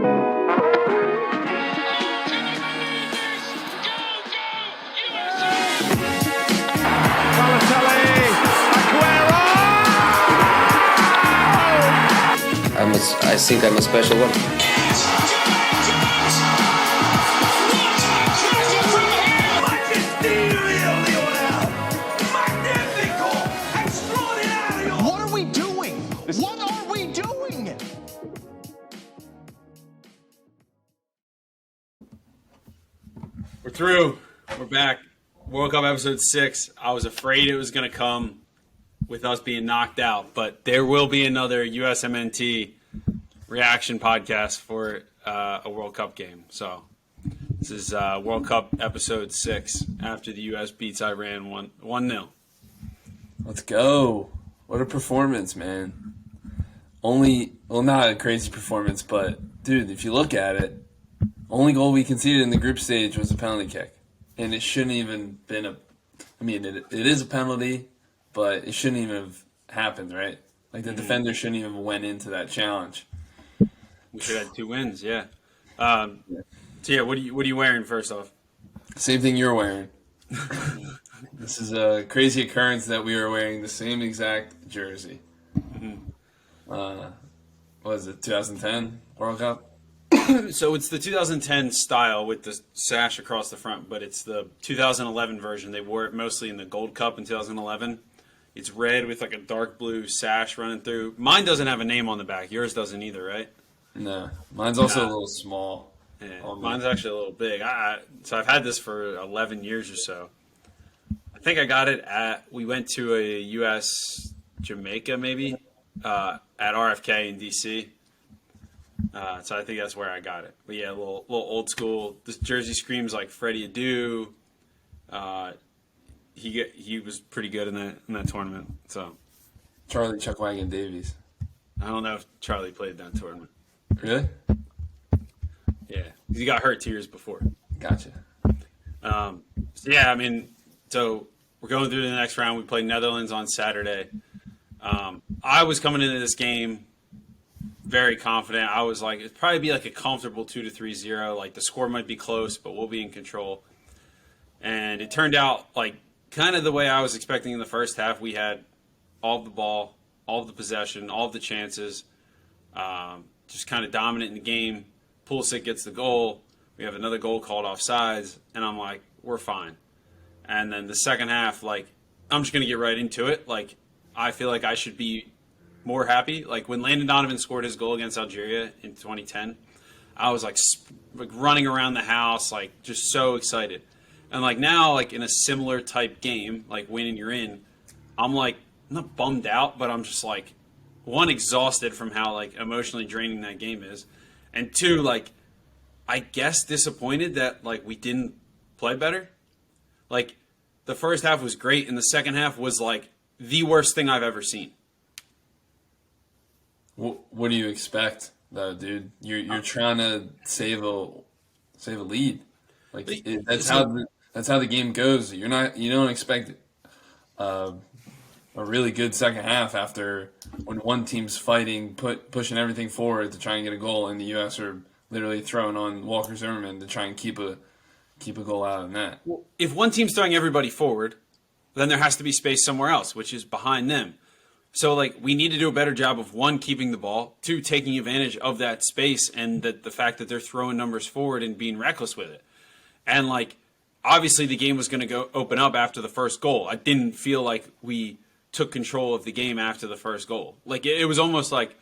I think I'm a special one. What are we doing? What are we doing? We're through. We're back. World Cup episode 6. I was afraid it was going to come with us being knocked out, but there will be another USMNT reaction podcast for a World Cup game. So this is World Cup episode 6 after the U.S. beats Iran 1-0. Let's go. What a performance, man. Not a crazy performance, but, dude, if you look at it, only goal we conceded in the group stage was a penalty kick. And it shouldn't even been it is a penalty, but it shouldn't even have happened, right? Like, the defender shouldn't even have went into that challenge. We should have had 2 wins, yeah. So, yeah, what are you wearing first off? Same thing you're wearing. This is a crazy occurrence that we are wearing the same exact jersey. What was it, 2010 World Cup? So it's the 2010 style with the sash across the front, but it's the 2011 version. They wore it mostly in the Gold Cup in 2011. It's red with like a dark blue sash running through. Mine doesn't have a name on the back. Yours doesn't either, right? No. Mine's also a little small. Yeah, mine's actually a little big. So I've had this for 11 years or so. I think I got it we went to a U.S. Jamaica maybe at RFK in D.C., so I think that's where I got it. But yeah, a little old school. This jersey screams like Freddie Adu. He was pretty good in that tournament. So Charlie Chuckwagon Davies. I don't know if Charlie played that tournament. Really? Yeah, he got hurt 2 years before. Gotcha. So we're going through the next round. We play Netherlands on Saturday. I was coming into this game very confident. I was like, it'd probably be like a comfortable 2-3-0. Like the score might be close, but we'll be in control. And it turned out like kind of the way I was expecting in the first half. We had all of the ball, all of the possession, all of the chances, just kind of dominant in the game. Pulisic gets the goal. We have another goal called offsides, and I'm like, we're fine. And then the second half, like, I'm just going to get right into it. Like, I feel like I should be more happy. Like when Landon Donovan scored his goal against Algeria in 2010, I was like running around the house, like just so excited. And like now, like in a similar type game, like winning you're in, I'm like not bummed out, but I'm just like one, exhausted from how like emotionally draining that game is, and two, like I guess disappointed that like we didn't play better. Like the first half was great, and the second half was like the worst thing I've ever seen. What do you expect, though, dude? You're trying to save a lead. Like that's how the game goes. You don't expect a really good second half after when one team's fighting, pushing everything forward to try and get a goal, and the U.S. are literally throwing on Walker Zimmerman to try and keep a goal out of the net. Well, if one team's throwing everybody forward, then there has to be space somewhere else, which is behind them. So, like, we need to do a better job of, one, keeping the ball, two, taking advantage of that space and the fact that they're throwing numbers forward and being reckless with it. And, like, obviously the game was going to go open up after the first goal. I didn't feel like we took control of the game after the first goal. Like, it was almost like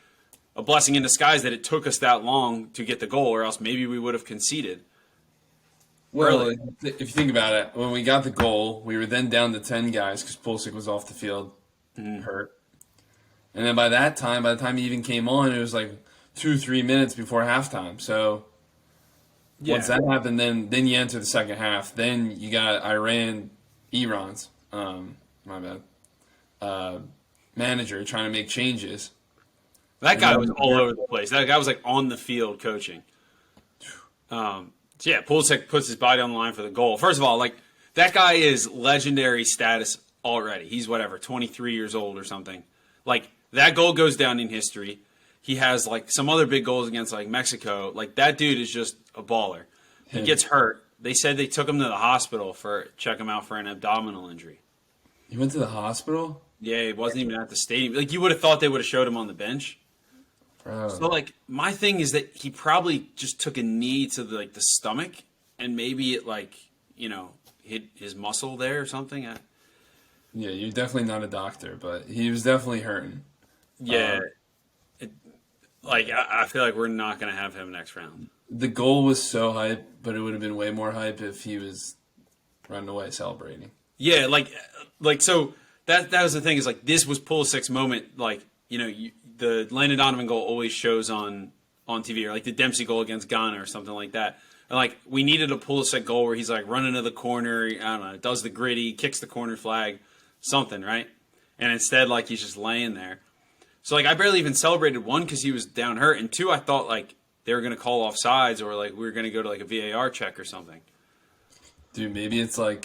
a blessing in disguise that it took us that long to get the goal, or else maybe we would have conceded. Well, if you think about it, when we got the goal, we were then down to 10 guys because Pulisic was off the field, hurt. And then by the time he even came on, it was like 2-3 minutes before halftime. So once that happened, then you enter the second half. Then you got Iran's manager trying to make changes. That guy was all over the place. That guy was like on the field coaching. Pulisic puts his body on the line for the goal. First of all, like that guy is legendary status already. He's 23 years old or something. Like that goal goes down in history. he has like some other big goals against like Mexico. Like that dude is just a baller. He gets hurt. They said they took him to the hospital check him out for an abdominal injury. He went to the hospital? Yeah, he wasn't even at the stadium. Like you would have thought they would have showed him on the bench. Bro. So like my thing is that he probably just took a knee to the stomach and maybe it hit his muscle there or something. Yeah, you're definitely not a doctor, but he was definitely hurting. Yeah. I feel like we're not going to have him next round. The goal was so hype, but it would have been way more hype if he was running away celebrating. Yeah, so that was the thing is like this was Pulisic's moment. Like the Landon Donovan goal always shows on TV, or like the Dempsey goal against Ghana or something like that. And like we needed a Pulisic goal where he's like running to the corner, I don't know, does the gritty, kicks the corner flag, something, right? And instead like he's just laying there. So like I barely even celebrated, one because he was down hurt, and two I thought like they were gonna call offsides or like we were gonna go to like a VAR check or something. Dude, maybe it's like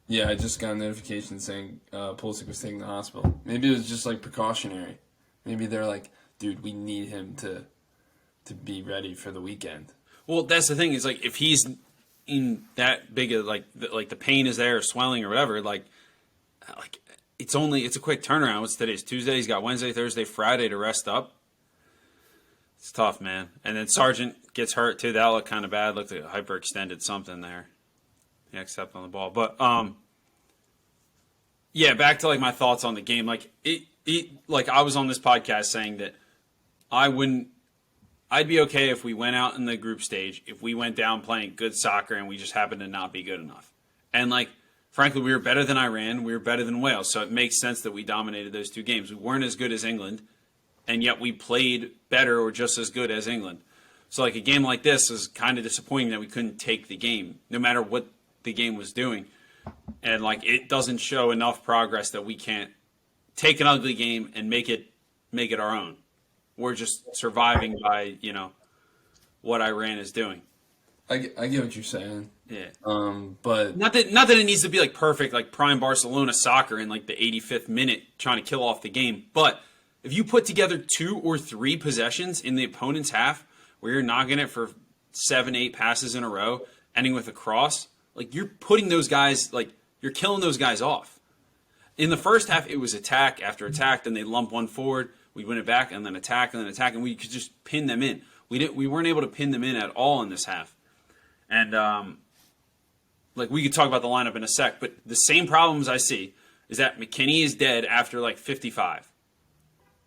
yeah, I just got a notification saying Pulisic was taken to the hospital. Maybe it was just like precautionary. Maybe they're like, dude, we need him to be ready for the weekend. Well, that's the thing is like if he's in that big of like the pain is there or swelling or whatever, like it's a quick turnaround. What's today's Tuesday? He's got Wednesday, Thursday, Friday to rest up. It's tough, man. And then Sargent gets hurt too. That looked kind of bad. Looked like a hyperextended something there. Yeah, except on the ball. But yeah, back to like my thoughts on the game. Like like I was on this podcast saying that I'd be okay if we went out in the group stage, if we went down playing good soccer and we just happened to not be good enough. And like frankly, we were better than Iran, we were better than Wales, so it makes sense that we dominated those two games. We weren't as good as England, and yet we played better or just as good as England. So like a game like this is kind of disappointing that we couldn't take the game, no matter what the game was doing. And like it doesn't show enough progress that we can't take an ugly game and make it our own. We're just surviving by, what Iran is doing. I get what you're saying. Yeah. But not that it needs to be like perfect, like prime Barcelona soccer in like the 85th minute trying to kill off the game. But if you put together 2 or 3 possessions in the opponent's half where you're knocking it for 7, 8 passes in a row, ending with a cross, like you're putting those guys, like you're killing those guys off. In the first half, it was attack after attack. Then they lump one forward. We win it back and then attack, and we could just pin them in. We weren't able to pin them in at all in this half. And like we could talk about the lineup in a sec, but the same problems I see is that McKinney is dead after like 55.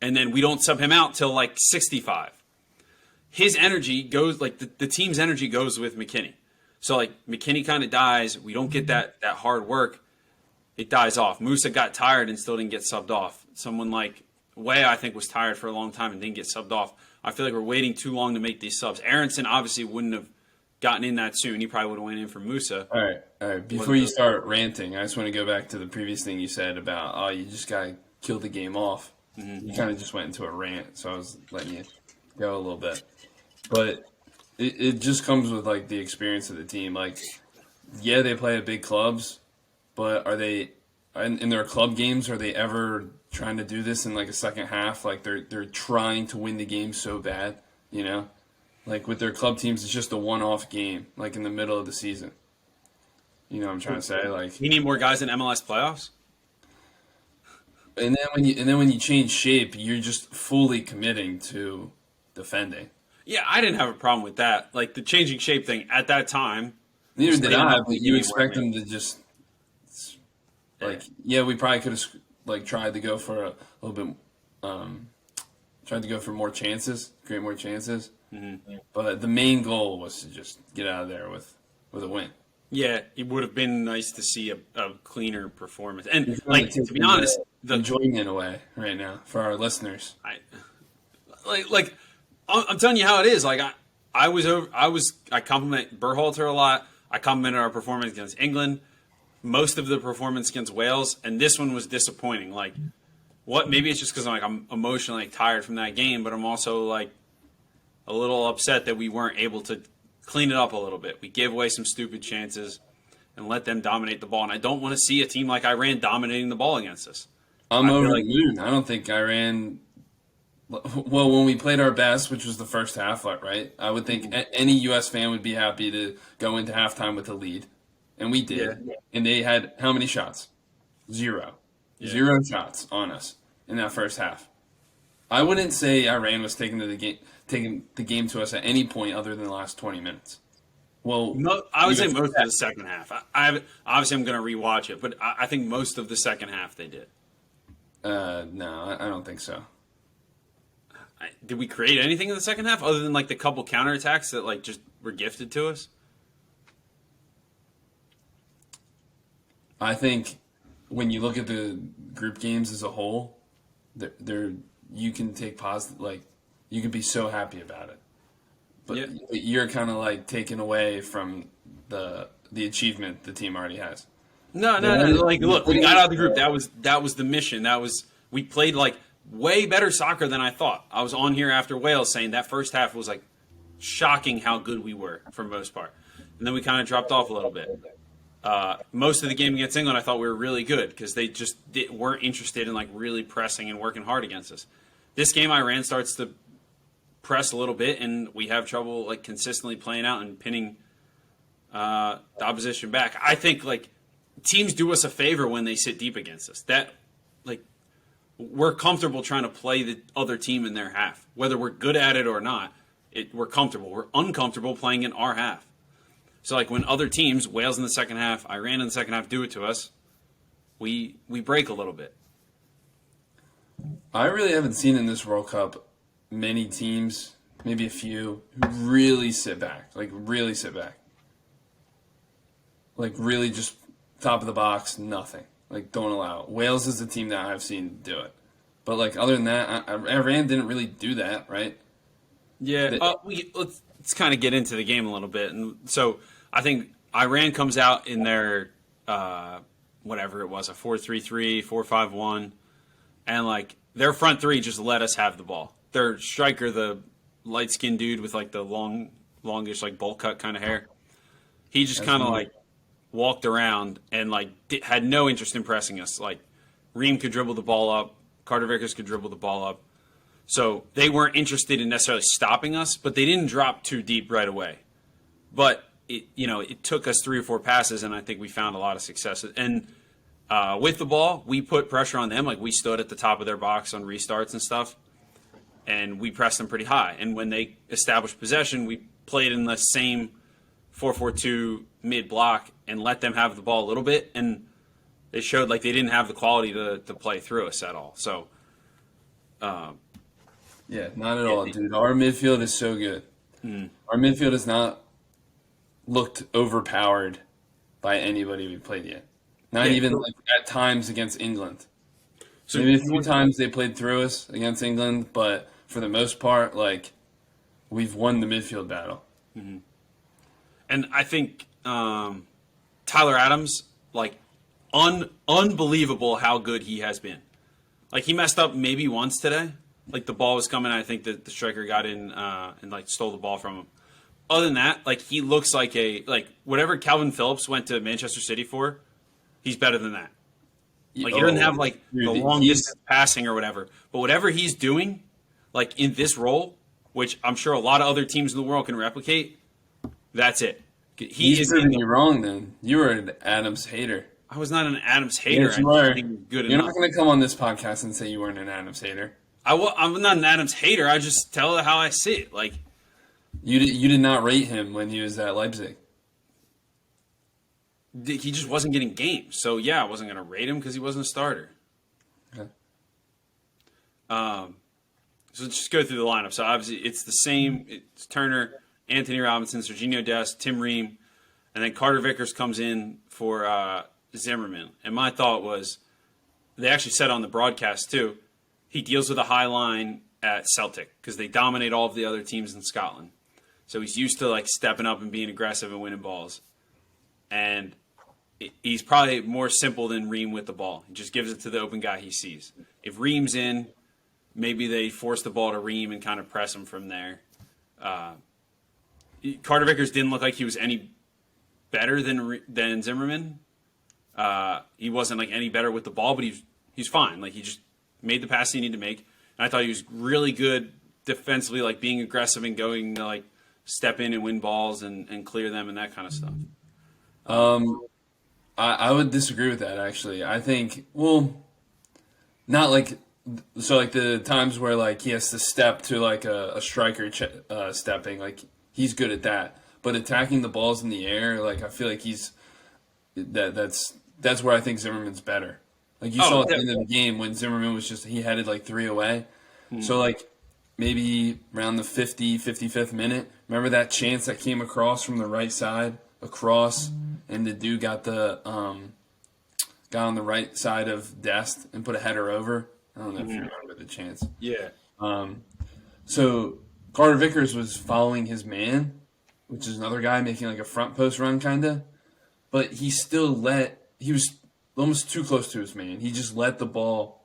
And then we don't sub him out till like 65. His energy goes, like the team's energy goes with McKinney. So like McKinney kind of dies. We don't get that hard work. It dies off. Musa got tired and still didn't get subbed off. Someone like Way, I think, was tired for a long time and didn't get subbed off. I feel like we're waiting too long to make these subs. Aronson obviously wouldn't have gotten in that soon. He probably would have went in for Musa. All right. Before you start ranting, I just want to go back to the previous thing you said about, you just got to kill the game off. Mm-hmm. You kind of just went into a rant, so I was letting you go a little bit. But it just comes with, like, the experience of the team. Like, yeah, they play at big clubs, but are they in their club games, are they ever trying to do this in like a second half? Like they're trying to win the game so bad, Like with their club teams, it's just a one-off game, like in the middle of the season. You know what I'm trying to say? Like you need more guys in MLS playoffs. And then when you change shape, you're just fully committing to defending. Yeah, I didn't have a problem with that. Like the changing shape thing at that time. Neither did I, but you expect them to just we probably could have like tried to go for a little bit, tried to go for more chances, create more chances. Mm-hmm. But the main goal was to just get out of there with a win. Yeah, it would have been nice to see a cleaner performance. And like to be honest, the enjoyment away right now for our listeners. I'm telling you how it is. Like I compliment Berhalter a lot. I complimented our performance against England. Most of the performance against Wales, and this one was disappointing. Like, what? Maybe it's just because I'm emotionally tired from that game, but I'm also like a little upset that we weren't able to clean it up a little bit. We gave away some stupid chances and let them dominate the ball, and I don't want to see a team like Iran dominating the ball against us. I'm over the moon. I don't think Iran Well, when we played our best, which was the first half, right? I would think any U.S. fan would be happy to go into halftime with a lead, and we did. Yeah. And they had how many shots? Zero. Yeah. 0 shots on us in that first half. I wouldn't say Iran was taking the game to us at any point other than the last 20 minutes. Well, I would say most of the second half. Obviously, I'm going to rewatch it, but I think most of the second half they did. No, I don't think so. Did we create anything in the second half other than like the couple counterattacks that like just were gifted to us? I think when you look at the group games as a whole, they're you can take positive, like you can be so happy about it, but Yeah. you're kind of like taken away from the achievement the team already has. No. Like, look, we got out of the group. That was the mission. We played like way better soccer than I thought. I was on here after Wales saying that first half was like shocking how good we were for the most part, and then we kind of dropped off a little bit. Most of the game against England, I thought we were really good because they just weren't interested in like really pressing and working hard against us. This game, Iran starts to press a little bit, and we have trouble like consistently playing out and pinning the opposition back. I think like teams do us a favor when they sit deep against us. That like we're comfortable trying to play the other team in their half, whether we're good at it or not. We're comfortable. We're uncomfortable playing in our half. So like when other teams, Wales in the second half, Iran in the second half, do it to us, we break a little bit. I really haven't seen in this World Cup many teams, maybe a few, who really sit back, like really just top of the box, nothing. Like, don't allow it. Wales is the team that I've seen do it. But, like, other than that, Iran didn't really do that, right? Yeah, let's kind of get into the game a little bit. And so I think Iran comes out in their, whatever it was, a 4-3-3, 4-5-1. And, like, their front three just let us have the ball. Their striker, the light-skinned dude with, like, the longish, like, bowl cut kind of hair, he just kind of, like, walked around and like had no interest in pressing us. Like Ream could dribble the ball up, Carter-Vickers could dribble the ball up. So they weren't interested in necessarily stopping us, but they didn't drop too deep right away. But it took us 3 or 4 passes, and I think we found a lot of success. And with the ball, we put pressure on them. Like we stood at the top of their box on restarts and stuff, and we pressed them pretty high. And when they established possession, we played in the same 4-4-2 mid-block and let them have the ball a little bit, and they showed like they didn't have the quality to play through us at all. So, yeah, not at all, dude. Our midfield is so good. Our midfield has not looked overpowered by anybody we've played yet. Not even like at times against England. So maybe a few times they played through us against England, but for the most part, like we've won the midfield battle. Mm-hmm. And I think Tyler Adams, like, unbelievable how good he has been. Like, he messed up maybe once today. Like, the ball was coming, I think that the striker got in and, like, stole the ball from him. Other than that, like, he looks like whatever Calvin Phillips went to Manchester City for, he's better than that. Like, he doesn't have, like, the long distance passing or whatever. But whatever he's doing, like, in this which I'm sure a lot of other teams in the world can replicate, that's it. He's proving you wrong. Then you were an Adams hater. I was not an Adams hater. Yes, you are. Good You're enough. not going to come on this podcast and say you weren't an Adams hater. I'm not an Adams hater. I just tell it how I see it. Like you did not rate him when he was at Leipzig. He just wasn't getting games. So yeah, I wasn't going to rate him because he wasn't a starter. Okay. So just go through the lineup. So obviously it's the same. It's Turner, Anthony Robinson, Serginho Dest, Tim Ream, and then Carter-Vickers comes in for Zimmerman. And my thought was, they actually said on the broadcast too, he deals with a high line at Celtic because they dominate all of the other teams in Scotland. So he's used to like stepping up and being aggressive and winning balls. And he's probably more simple than Ream with the ball. He just gives it to the open guy he sees. If Ream's in, maybe they force the ball to Ream and kind of press him from there. Carter-Vickers didn't look like he was any better than Zimmerman. He wasn't like any better with the ball, but he's fine. Like he just made the pass he needed to make. And I thought he was really good defensively, like being aggressive and going to like step in and win balls and clear them and that kind of stuff. I would disagree with that, actually. I think, well, not like, so like the times where like he has to step to like a striker stepping, like he's good at that. But attacking the balls in the air, like I feel like that's where I think Zimmerman's better. Like you saw at the end of the game when Zimmerman was he headed like 3 away. So like maybe around the 55th minute, remember that chance that came across from the right side, and the dude got on the right side of Dest and put a header over. I don't know if you remember the chance. Yeah. So Carter-Vickers was following his man, which is another guy making like a front post run kind of, but he was almost too close to his man. He just let the ball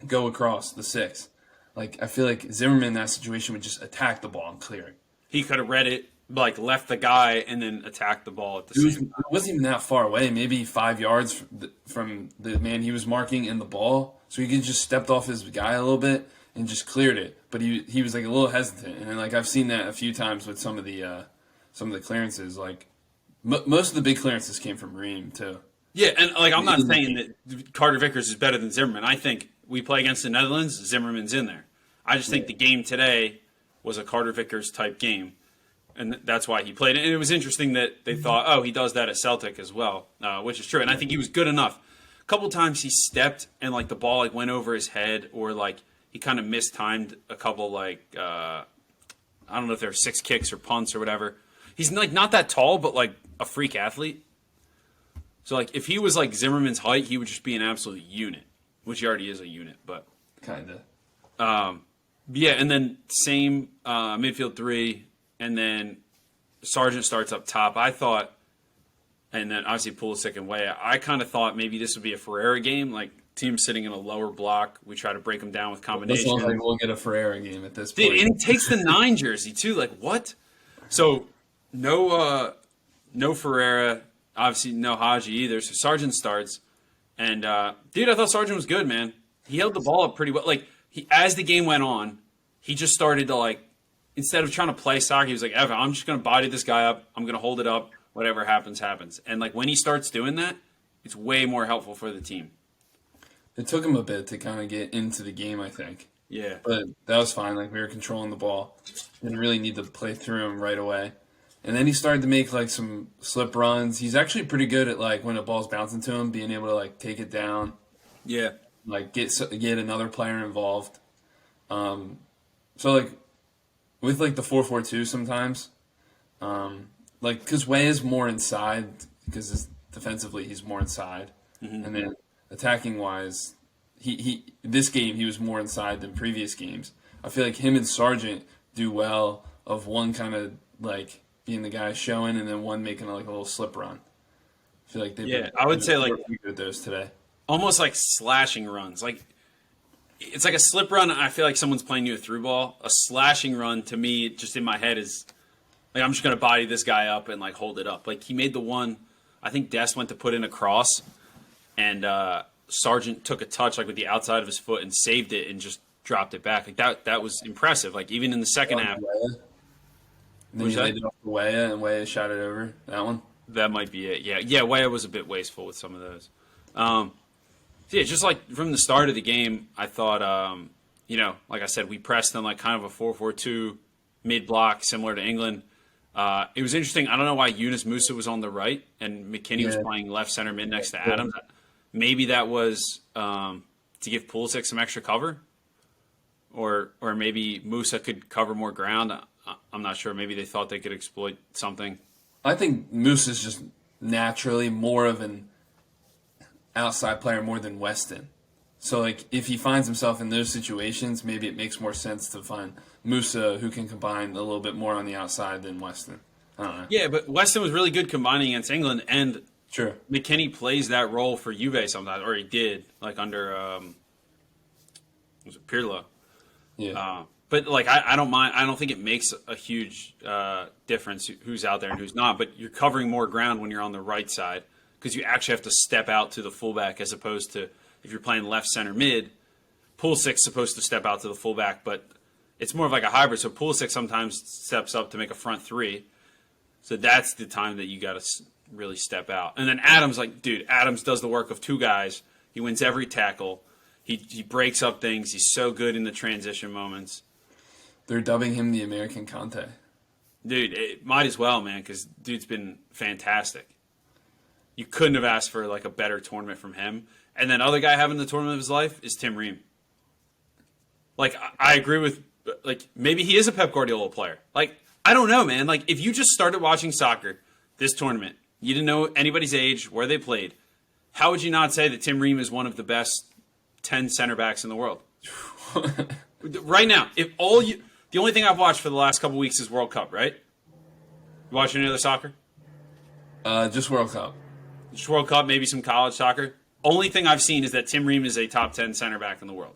go across the 6. Like I feel like Zimmerman in that situation would just attack the ball and clear it. He could have read it, like left the guy and then attacked the ball at the same time. It wasn't even that far away, maybe 5 yards from the man he was marking and the ball. So he could just stepped off his guy a little bit and just cleared it. But he was like a little hesitant, and then, like I've seen that a few times with some of the clearances. Like most of the big clearances came from Ream too. Yeah, and like I'm not saying that Carter-Vickers is better than Zimmerman. I think we play against the Netherlands, Zimmerman's in there. I just think the game today was a Carter-Vickers type game, and that's why he played. And it was interesting that they thought, oh, he does that at Celtic as well, which is true. And I think he was good enough. A couple times he stepped and like the ball like went over his head, or like he kind of mistimed a couple like I don't know if there were 6 kicks or punts or whatever. He's like not that tall, but like a freak athlete. So like if he was like Zimmerman's height, he would just be an absolute unit, which he already is a unit, but Kinda. yeah. And then same midfield 3, and then Sargent starts up top. I thought, and then obviously Pulisic and Weah. I kind of thought maybe this would be a Ferreira game, like team sitting in a lower block. We try to break them down with combinations. Looks like we'll get a Ferreira game at this point. Dude, and he takes the 9 jersey too. Like what? So no Ferreira. Obviously, no Haji either. So Sargent starts, and dude, I thought Sargent was good, man. He held the ball up pretty well. Like as the game went on, he just started to like, instead of trying to play soccer, he was like, "Evan, I'm just gonna body this guy up. I'm gonna hold it up. Whatever happens, happens." And like when he starts doing that, it's way more helpful for the team. It took him a bit to kind of get into the game, I think. Yeah, But that was fine. Like we were controlling the ball. Didn't really need to play through him right away. And then he started to make like some slip runs. He's actually pretty good at like when a ball's bouncing to him, being able to like take it down, yeah. like get another player involved. So like with like the 4-4-2 sometimes, like because Way is more inside because defensively he's more inside, and then attacking wise, he this game he was more inside than previous games. I feel like him and Sargent do well of one kind of like being the guy showing, and then one making like a little slip run. I feel like I would say like pretty good at those today. almost like slashing runs. Like it's like a slip run. I feel like someone's playing you a through ball. A slashing run to me, just in my head, is like I'm just gonna body this guy up and like hold it up. Like he made the one. I think Dest went to put in a cross, and Sargent took a touch like with the outside of his foot and saved it and just dropped it back. Like that was impressive. Like even in the second half. And then he laid it off to Weah, and Weah shot it over. That one? That might be it. Yeah. Weah was a bit wasteful with some of those. Yeah, just like from the start of the game, I thought, like I said, we pressed them like kind of a 4-4-2 mid-block, similar to England. It was interesting. I don't know why Yunus Musa was on the right and McKinney was playing left center mid next to Adams. Maybe that was to give Pulisic some extra cover, or maybe Musa could cover more ground. I'm not sure. Maybe they thought they could exploit something. I think Moose is just naturally more of an outside player more than Weston. So, like, if he finds himself in those situations, maybe it makes more sense to find Musa who can combine a little bit more on the outside than Weston. I don't know. Yeah, but Weston was really good combining against England, and Sure. McKinney plays that role for Juve sometimes, or he did, like under was it Pirlo? Yeah. But like I don't mind. I don't think it makes a huge difference who's out there and who's not. But you're covering more ground when you're on the right side because you actually have to step out to the fullback as opposed to if you're playing left center mid. Pulisic's supposed to step out to the fullback, but it's more of like a hybrid. So Pulisic sometimes steps up to make a front three. So that's the time that you got to really step out. And then Adams, Adams does the work of two guys. He wins every tackle. He breaks up things. He's so good in the transition moments. They're dubbing him the American Conte. Dude, it might as well, man, because dude's been fantastic. You couldn't have asked for like a better tournament from him. And then other guy having the tournament of his life is Tim Ream. Like, I agree with, like, maybe he is a Pep Guardiola player. Like, I don't know, man. Like, if you just started watching soccer this tournament, you didn't know anybody's age, where they played, how would you not say that Tim Ream is one of the best 10 center backs in the world? Right now, the only thing I've watched for the last couple weeks is World Cup, right? You watch any other soccer? Just World Cup. Just World Cup, maybe some college soccer. Only thing I've seen is that Tim Ream is a top 10 center back in the world.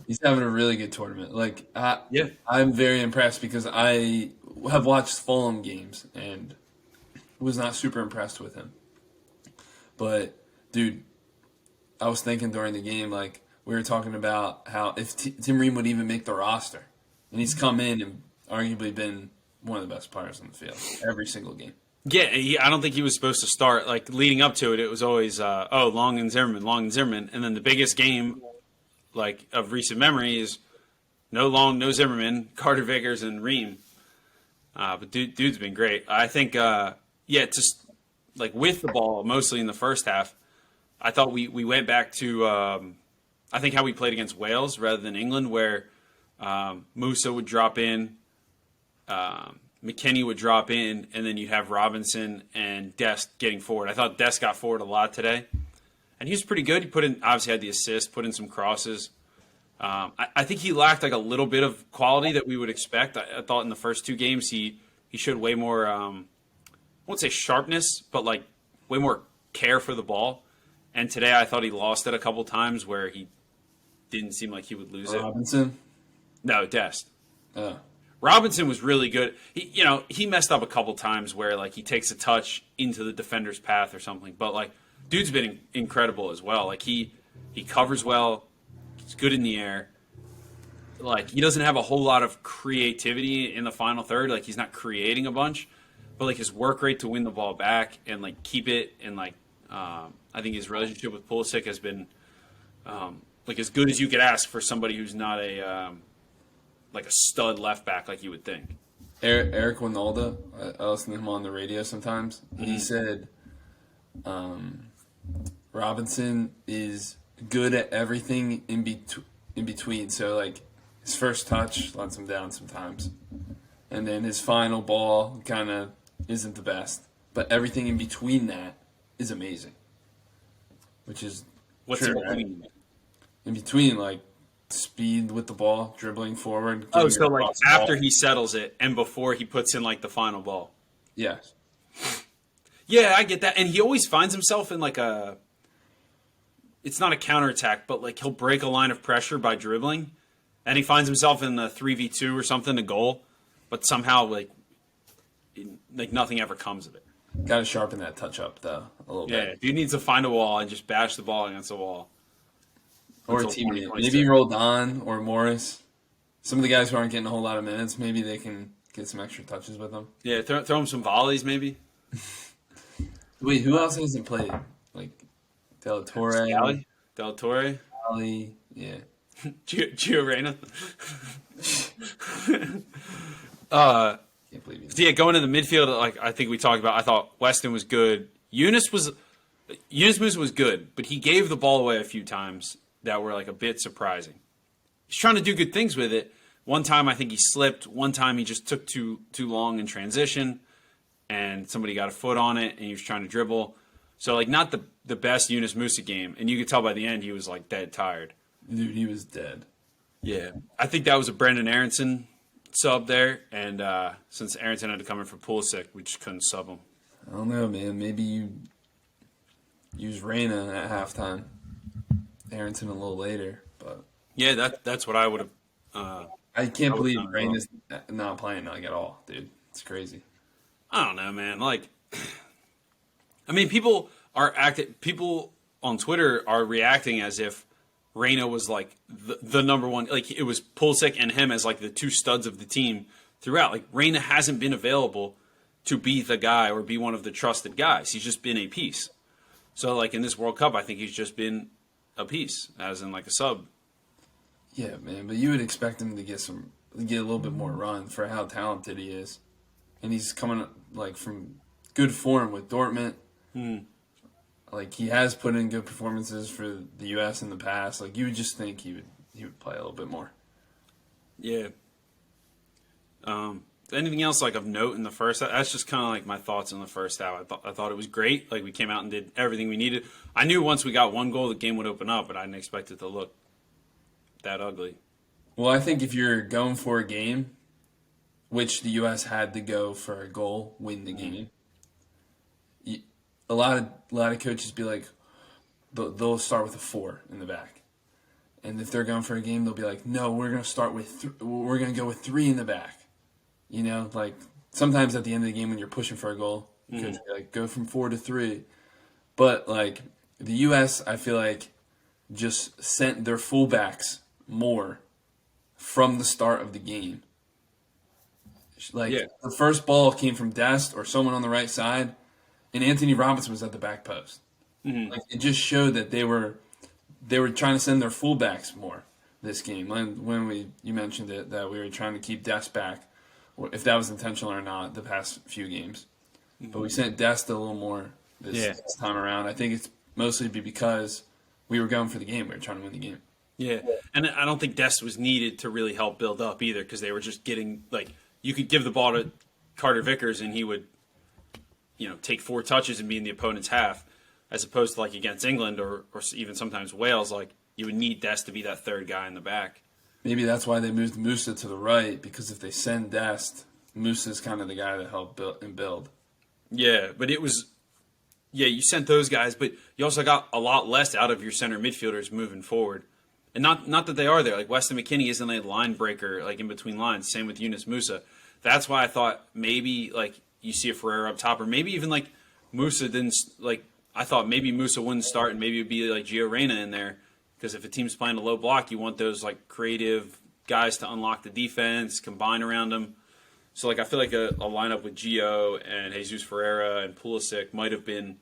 He's having a really good tournament. Like, Yeah. I'm very impressed because I have watched Fulham games and was not super impressed with him. But, dude, I was thinking during the game, like, we were talking about how if Tim Ream would even make the roster. And he's come in and arguably been one of the best players on the field every single game. Yeah, I don't think he was supposed to start. Like, leading up to it, it was always, Long and Zimmerman. And then the biggest game, like, of recent memory is no Long, no Zimmerman, Carter-Vickers, and Ream. But dude's been great. I think, just, like, with the ball, mostly in the first half, I thought we went back to, I think, how we played against Wales rather than England, where Musa would drop in, McKennie would drop in, and then you have Robinson and Dest getting forward. I thought Dest got forward a lot today, and he was pretty good. He obviously had the assist, put in some crosses. I think he lacked like a little bit of quality that we would expect. I thought in the first two games he showed way more, I won't say sharpness, but like way more care for the ball. And today I thought he lost it a couple times where he didn't seem like he would lose it. Robinson? No, Dest. Oh. Robinson was really good. He messed up a couple times where like he takes a touch into the defender's path or something. But like, dude's been incredible as well. Like he covers well. He's good in the air. Like he doesn't have a whole lot of creativity in the final third. Like he's not creating a bunch, but like his work rate to win the ball back and like keep it and like I think his relationship with Pulisic has been like as good as you could ask for somebody who's not a like a stud left back like you would think. Eric Winalda, I listen to him on the radio sometimes. He said Robinson is good at everything in between. So like his first touch lets him down sometimes, and then his final ball kind of isn't the best. But everything in between that is amazing, which is What's true, in between? right? In between, like speed with the ball, dribbling forward. Oh, so like after he settles it and before he puts in like the final ball. Yes. Yeah, I get that. And he always finds himself in like it's not a counterattack, but like he'll break a line of pressure by dribbling. And he finds himself in a 3v2 or something, a goal. But somehow like nothing ever comes of it. Got to sharpen that touch up, though, a little bit. Yeah, dude needs to find a wall and just bash the ball against the wall. Or a teammate. Maybe Roldan or Morris. Some of the guys who aren't getting a whole lot of minutes, maybe they can get some extra touches with them. Yeah, throw him some volleys, maybe. Wait, who else hasn't played? Like Del Torre? Scally? Del Torre? Scally, yeah. Gio Reyna? Can't believe you. So yeah, going to the midfield, like I think we talked about, I thought Weston was good. Yunus Musa was good, but he gave the ball away a few times that were like a bit surprising. He's trying to do good things with it. One time I think he slipped. One time he just took too long in transition, and somebody got a foot on it, and he was trying to dribble. So like not the best Yunus Musa game, and you could tell by the end he was like dead tired. Dude, he was dead. Yeah, I think that was a Brendan Aronson sub there, and since Aronson had to come in for Pulisic, we just couldn't sub him. I don't know, man. Maybe you use Reyna at halftime. Aronson a little later, but Yeah, that's what I would have. I can't believe Reyna's not playing like at all, dude. It's crazy. I don't know, man. Like, I mean, people on Twitter are reacting as if Reyna was like the number one. Like it was Pulisic and him as like the two studs of the team throughout. Like Reyna hasn't been available to be the guy or be one of the trusted guys. He's just been a piece. So like in this World Cup, I think he's just been a piece, as in like a sub. Yeah, man, but you would expect him to get a little bit more run for how talented he is, and he's coming like from good form with Dortmund. Like he has put in good performances for the U.S. in the past. Like you would just think he would play a little bit more. Yeah. Anything else like of note in the first half? That's just kind of like my thoughts in the first half. I thought it was great. Like we came out and did everything we needed. I knew once we got one goal, the game would open up, but I didn't expect it to look that ugly. Well, I think if you're going for a game, which the U.S. had to go for a goal, win the game. A lot of coaches be like, they'll start with a 4 in the back, and if they're going for a game, they'll be like, no, we're gonna start with we're gonna go with 3 in the back. You know, like sometimes at the end of the game when you're pushing for a goal, coach will be like, go from 4 to 3. But like the U.S., I feel like just sent their fullbacks more from the start of the game. Like the first ball came from Dest or someone on the right side, and Anthony Robinson was at the back post. Like it just showed that they were trying to send their fullbacks more this game. When you mentioned it, that we were trying to keep Dest back, if that was intentional or not, the past few games. But we sent Dest a little more this time around. I think it's mostly because we were going for the game. We were trying to win the game. Yeah, and I don't think Dest was needed to really help build up either, because they were just getting like you could give the ball to Carter-Vickers and he would, take 4 touches and be in the opponent's half, as opposed to like against England or even sometimes Wales, like you would need Dest to be that third guy in the back. Maybe that's why they moved Musa to the right, because if they send Dest, Musa's kind of the guy to help build. Yeah, but it was, you sent those guys, but you also got a lot less out of your center midfielders moving forward. And not that they are there. Like Weston McKennie isn't a line breaker like in between lines. Same with Yunus Musa. That's why I thought maybe like you see a Ferreira up top, or maybe even like Musa didn't like. I thought maybe Musa wouldn't start, and maybe it'd be like Gio Reyna in there, because if a team's playing a low block, you want those like creative guys to unlock the defense, combine around them. So like I feel like a lineup with Gio and Jesus Ferreira and Pulisic might have been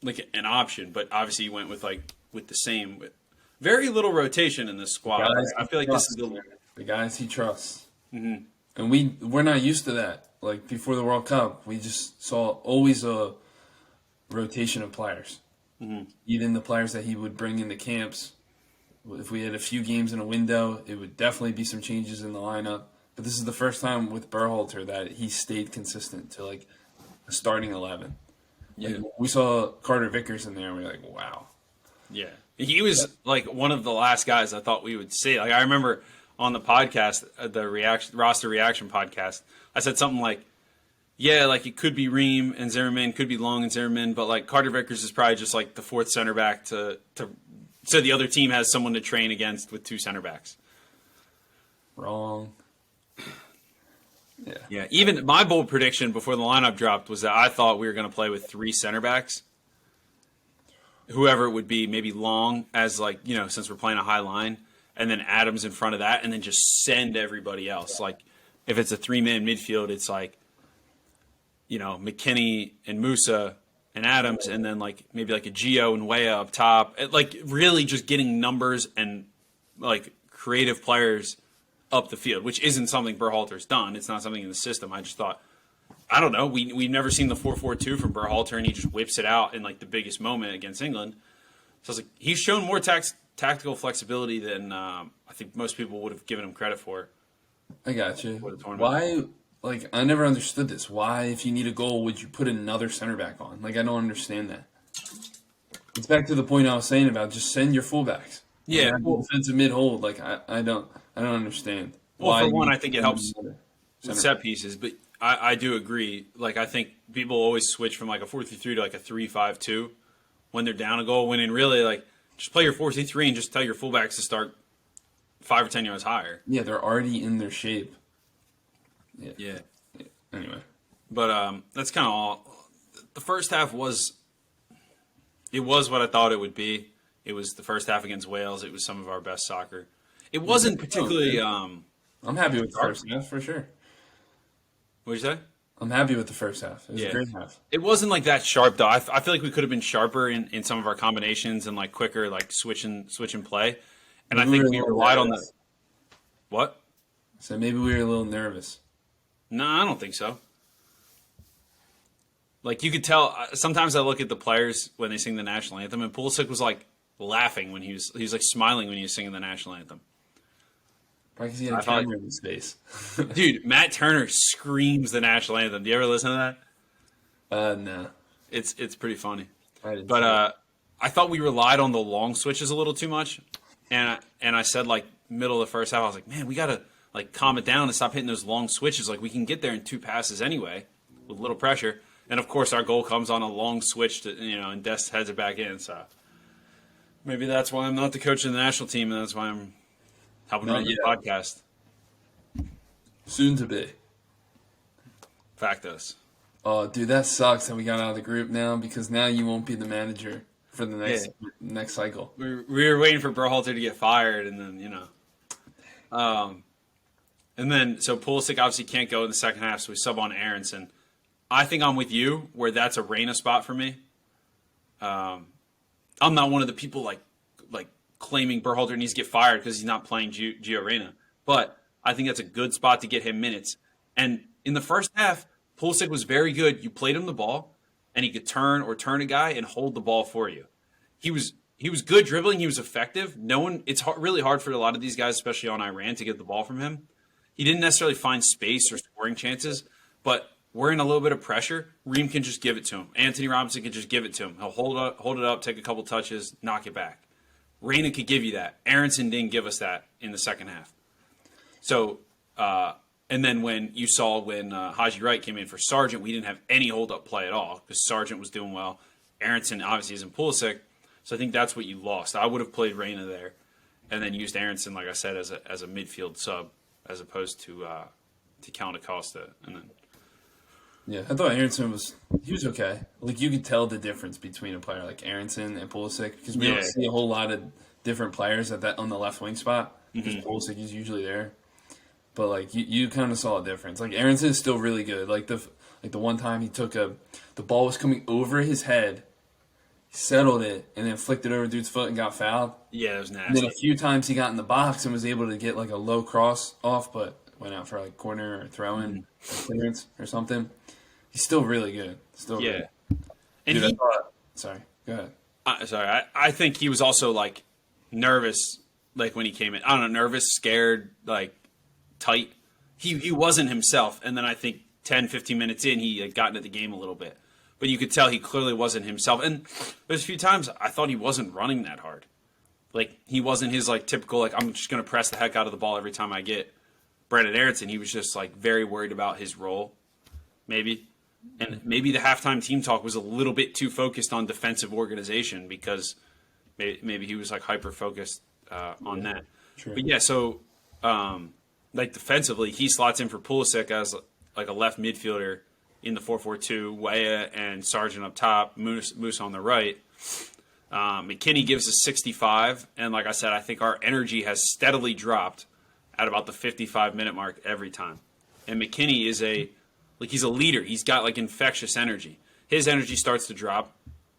like an option, but obviously you went with the same. Very little rotation in this squad. I feel like this is the guys he trusts, and we're not used to that. Like before the World Cup, we just saw always a rotation of players. Even the players that he would bring into camps. If we had a few games in a window, it would definitely be some changes in the lineup. But this is the first time with Berhalter that he stayed consistent to like a starting 11. Yeah, like, we saw Carter-Vickers in there, and we were like, wow. Yeah. He was like one of the last guys I thought we would see. Like I remember on the podcast, the roster reaction podcast, I said something like, "Yeah, like it could be Ream and Zimmerman, could be Long and Zimmerman, but like Carter-Vickers is probably just like the 4th center back so the other team has someone to train against with 2 center backs." Wrong. Yeah. Even my bold prediction before the lineup dropped was that I thought we were going to play with 3 center backs. Whoever it would be, maybe Long as like, since we're playing a high line, and then Adams in front of that, and then just send everybody else. Like if it's a 3-man midfield, it's like, McKennie and Musa and Adams, and then like maybe like a Gio and Weah up top. Like really just getting numbers and like creative players up the field, which isn't something Berhalter's done. It's not something in the system. I just thought, I don't know. We've never seen the 4-4-2 from Berhalter, and he just whips it out in like the biggest moment against England. So I was like, he's shown more tactical flexibility than I think most people would have given him credit for. I got you. Why? Like I never understood this. Why, if you need a goal, would you put another center back on? Like I don't understand that. It's back to the point I was saying about just send your fullbacks. Yeah, defensive mid hold. Like I don't understand. Well, for one, I think it helps with set pieces, but I do agree. Like I think people always switch from like a 4-3-3 to like a 3-5-2 when they're down a goal. When in really like just play your 4-3-3 and just tell your fullbacks to start 5 or 10 yards higher. Yeah, they're already in their shape. Yeah. Anyway, but that's kind of all. The first half was what I thought it would be. It was the first half against Wales. It was some of our best soccer. It wasn't particularly. I'm happy with the first half for sure. What'd you say? I'm happy with the first half. It was a great half. It wasn't like that sharp though. I feel like we could have been sharper in some of our combinations and like quicker, like switch and play. And Maybe I think we relied on the what? So maybe we were a little nervous. No, I don't think so. Like you could tell. Sometimes I look at the players when they sing the national anthem, and Pulisic was like laughing when he was like smiling when he was singing the national anthem. Probably because he had a camera in his face. Dude, Matt Turner screams the national anthem. Do you ever listen to that? No. It's pretty funny. But I thought we relied on the long switches a little too much, and I said like middle of the first half, I was like, man, we gotta like calm it down and stop hitting those long switches. Like we can get there in 2 passes anyway with little pressure. And of course, our goal comes on a long switch to and Dest heads it back in. So maybe that's why I'm not the coach of the national team, and that's why I'm helping run the podcast. Soon to be. Factos. Oh, dude, that sucks that we got out of the group now because now you won't be the manager for the next cycle. We were waiting for Berhalter to get fired, and then and then so Pulisic obviously can't go in the second half, so we sub on Aronson. I think I'm with you where that's a Reyna spot for me. I'm not one of the people like claiming Berhalter needs to get fired because he's not playing Gio Reyna, but I think that's a good spot to get him minutes. And in the first half, Pulisic was very good. You played him the ball, and he could turn a guy and hold the ball for you. He was good dribbling. He was effective. It's really hard for a lot of these guys, especially on Iran, to get the ball from him. He didn't necessarily find space or scoring chances, but we're in a little bit of pressure. Ream can just give it to him. Anthony Robinson can just give it to him. He'll hold it up, take a couple touches, knock it back. Reyna could give you that. Aronson didn't give us that in the second half. So, and then when Haji Wright came in for Sargent, we didn't have any hold-up play at all because Sargent was doing well. Aronson obviously isn't Pulisic, so I think that's what you lost. I would have played Reyna there and then used Aronson, like I said, as a midfield sub as opposed to Count Acosta. And then yeah, I thought Aronson was okay. Like you could tell the difference between a player like Aronson and Pulisic because we don't see a whole lot of different players on the left wing spot because Pulisic is usually there. But like you kind of saw a difference. Like Aronson is still really good. Like the one time he took the ball was coming over his head, he settled it, and then flicked it over dude's foot and got fouled. Yeah, it was nasty. And then a few times he got in the box and was able to get like a low cross off, but went out for like corner or throw-in or clearance or something. He's still really good. Still really good. And dude, sorry, go ahead. I think he was also like nervous, like when he came in. I don't know, nervous, scared, like tight. He wasn't himself, and then I think 10, 15 minutes in, he had gotten at the game a little bit. But you could tell he clearly wasn't himself. And there's a few times I thought he wasn't running that hard. Like, he wasn't his, like, typical, like, I'm just going to press the heck out of the ball every time I get Brandon Aronson. He was just, like, very worried about his role, maybe. And maybe the halftime team talk was a little bit too focused on defensive organization because maybe he was, like, hyper-focused on that. True. But, yeah, so, like, defensively, he slots in for Pulisic as, like, a left midfielder in the 4-4-2, Weah and Sargent up top, Moose on the right. McKinney gives us 65, and like I said, I think our energy has steadily dropped at about the 55-minute mark every time. And McKinney is he's a leader. He's got like infectious energy. His energy starts to drop,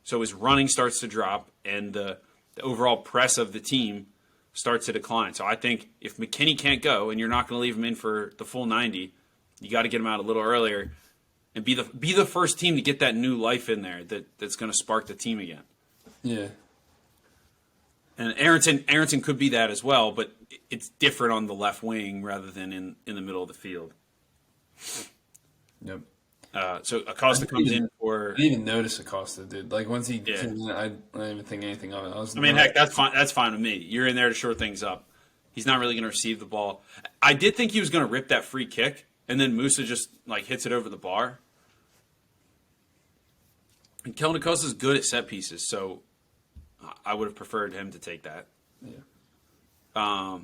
so his running starts to drop, and the overall press of the team starts to decline. So I think if McKinney can't go, and you're not going to leave him in for the full 90, you got to get him out a little earlier and be the first team to get that new life in there that's going to spark the team again. Yeah. And Aronson could be that as well, but it's different on the left wing rather than in the middle of the field. Yep. So Acosta comes in for. I didn't even notice Acosta, dude. Like once he came in, I didn't even think anything of it. Heck, that's fine. That's fine with me. You're in there to shore things up. He's not really going to receive the ball. I did think he was going to rip that free kick, and then Musa just like hits it over the bar. And Kellen Acosta's good at set pieces, so I would have preferred him to take that. Yeah.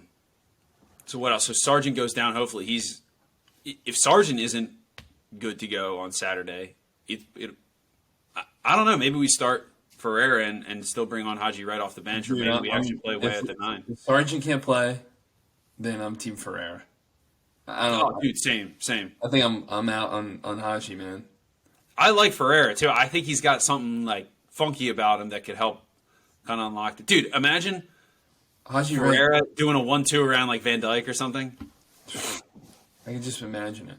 So what else? So Sargent goes down. Hopefully, if Sargent isn't good to go on Saturday, I don't know. Maybe we start Ferreira and still bring on Haji right off the bench, or Dude, maybe we actually play way at the 9. If Sargent can't play, then I'm Team Ferreira. I don't. Oh, dude, same. I think I'm out on Haji, man. I like Ferreira too. I think he's got something like funky about him that could help kind of unlock it. Dude, imagine Haji Ferreira doing a 1-2 around like Van Dijk or something. I can just imagine it.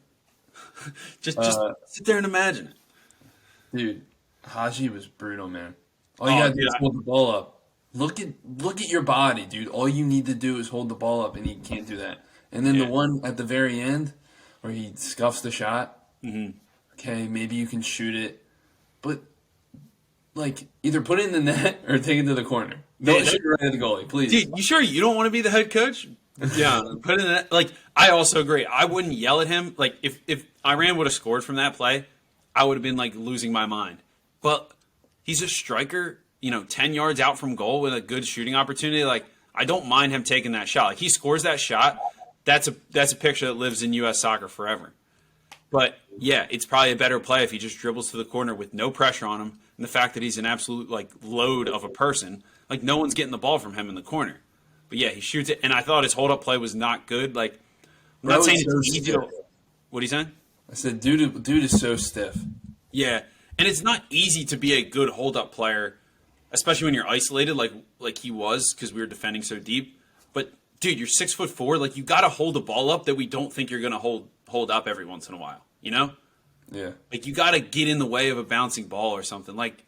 Just sit there and imagine it. Dude, Haji was brutal, man. All you gotta do is hold the ball up. Look at your body, dude. All you need to do is hold the ball up, and he can't do that. And then the one at the very end where he scuffs the shot. Mm-hmm. Okay, maybe you can shoot it, but like either put it in the net or take it to the corner. Don't shoot it right at the goalie, please. Dude, you sure you don't want to be the head coach? Yeah, put it in the net. Like, I also agree. I wouldn't yell at him. Like, if Iran would have scored from that play, I would have been like losing my mind. But he's a striker, 10 yards out from goal with a good shooting opportunity. Like, I don't mind him taking that shot. Like, he scores that shot. That's a picture that lives in U.S. soccer forever. But yeah, it's probably a better play if he just dribbles to the corner with no pressure on him, and the fact that he's an absolute like load of a person. Like, no one's getting the ball from him in the corner. But yeah, he shoots it, and I thought his hold up play was not good. Like, I'm not saying it's easy to. What are you saying? I said, dude is so stiff. Yeah, and it's not easy to be a good hold up player, especially when you're isolated, like he was, because we were defending so deep. But dude, you're 6'4". Like, you got to hold the ball up that we don't think you're gonna hold up every once in a while. Yeah. Like, you got to get in the way of a bouncing ball or something. Like,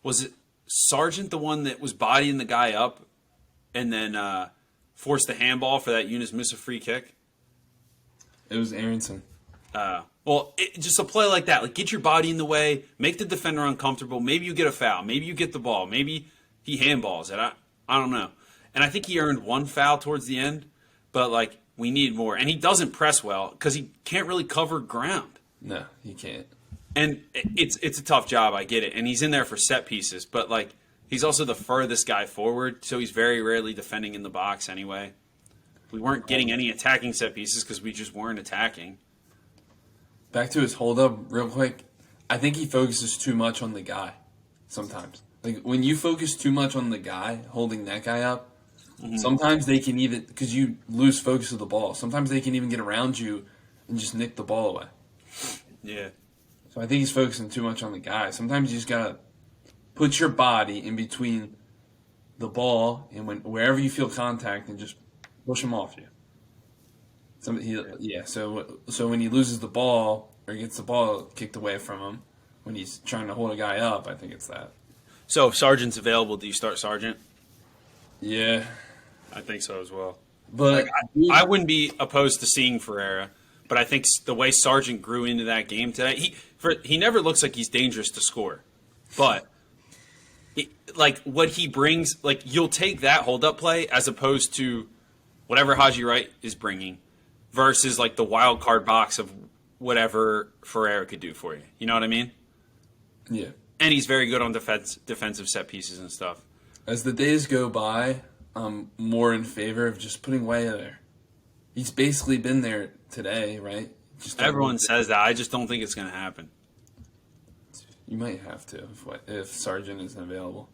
was it Sargent the one that was bodying the guy up and then forced the handball for that Yunus Musa free kick? It was Aronson. Just a play like that. Like, get your body in the way, make the defender uncomfortable. Maybe you get a foul. Maybe you get the ball. Maybe he handballs it. I don't know. And I think he earned one foul towards the end, but like, we need more. And he doesn't press well because he can't really cover ground. No, he can't. And it's a tough job, I get it. And he's in there for set pieces, but like, he's also the furthest guy forward, so he's very rarely defending in the box anyway. We weren't getting any attacking set pieces because we just weren't attacking. Back to his hold up real quick. I think he focuses too much on the guy sometimes. Like, when you focus too much on the guy holding that guy up, sometimes they can even, because you lose focus of the ball, sometimes they can even get around you and just nick the ball away. Yeah. So I think he's focusing too much on the guy. Sometimes you just got to put your body in between the ball and wherever you feel contact and just push him off you. So when he loses the ball or gets the ball kicked away from him when he's trying to hold a guy up, I think it's that. So if Sargent's available, do you start Sargent? Yeah. I think so as well. But I wouldn't be opposed to seeing Ferreira, but I think the way Sargent grew into that game today, he never looks like he's dangerous to score. But like, what he brings, like, you'll take that hold-up play as opposed to whatever Haji Wright is bringing versus like the wild card box of whatever Ferreira could do for you. You know what I mean? Yeah. And he's very good on defensive set pieces and stuff. As the days go by, I'm more in favor of just putting Weah there. He's basically been there today, right? Everyone says that. I just don't think it's going to happen. You might have to if Sargent isn't available.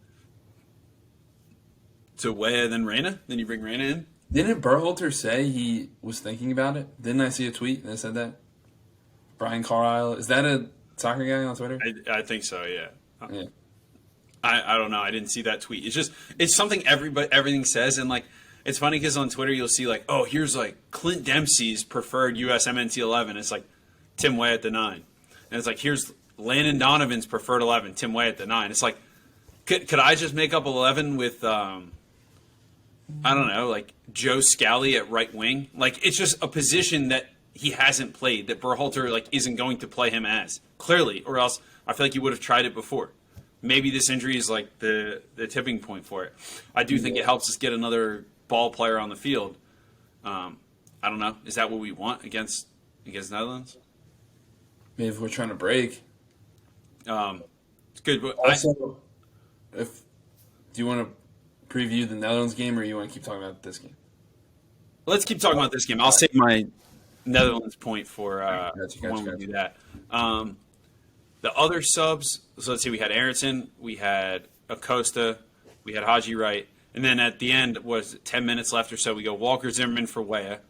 So Weah, then Reyna? Then you bring Reyna in? Didn't Berhalter say he was thinking about it? Didn't I see a tweet that said that? Brian Carlisle. Is that a soccer guy on Twitter? I think so, yeah. Yeah. I don't know. I didn't see that tweet. It's something everything says, and like, it's funny because on Twitter you'll see like, oh, here's like Clint Dempsey's preferred USMNT 11. It's like Tim Weah at the 9, and it's like, here's Landon Donovan's preferred 11, Tim Weah at the 9. It's like, could I just make up 11 with I don't know, like Joe Scally at right wing? Like, it's just a position that he hasn't played, that Berhalter like isn't going to play him as clearly, or else I feel like he would have tried it before. Maybe this injury is like the tipping point for it. I do think it helps us get another ball player on the field. I don't know. Is that what we want against Netherlands? Maybe if we're trying to break. It's good. But also, do you want to preview the Netherlands game, or you want to keep talking about this game? Let's keep talking about this game. I'll save my Netherlands point for Gotcha. when we do that. The other subs, so let's see, we had Aronson, we had Acosta, we had Haji Wright, and then at the end, was 10 minutes left or so, we go Walker Zimmerman for Weah.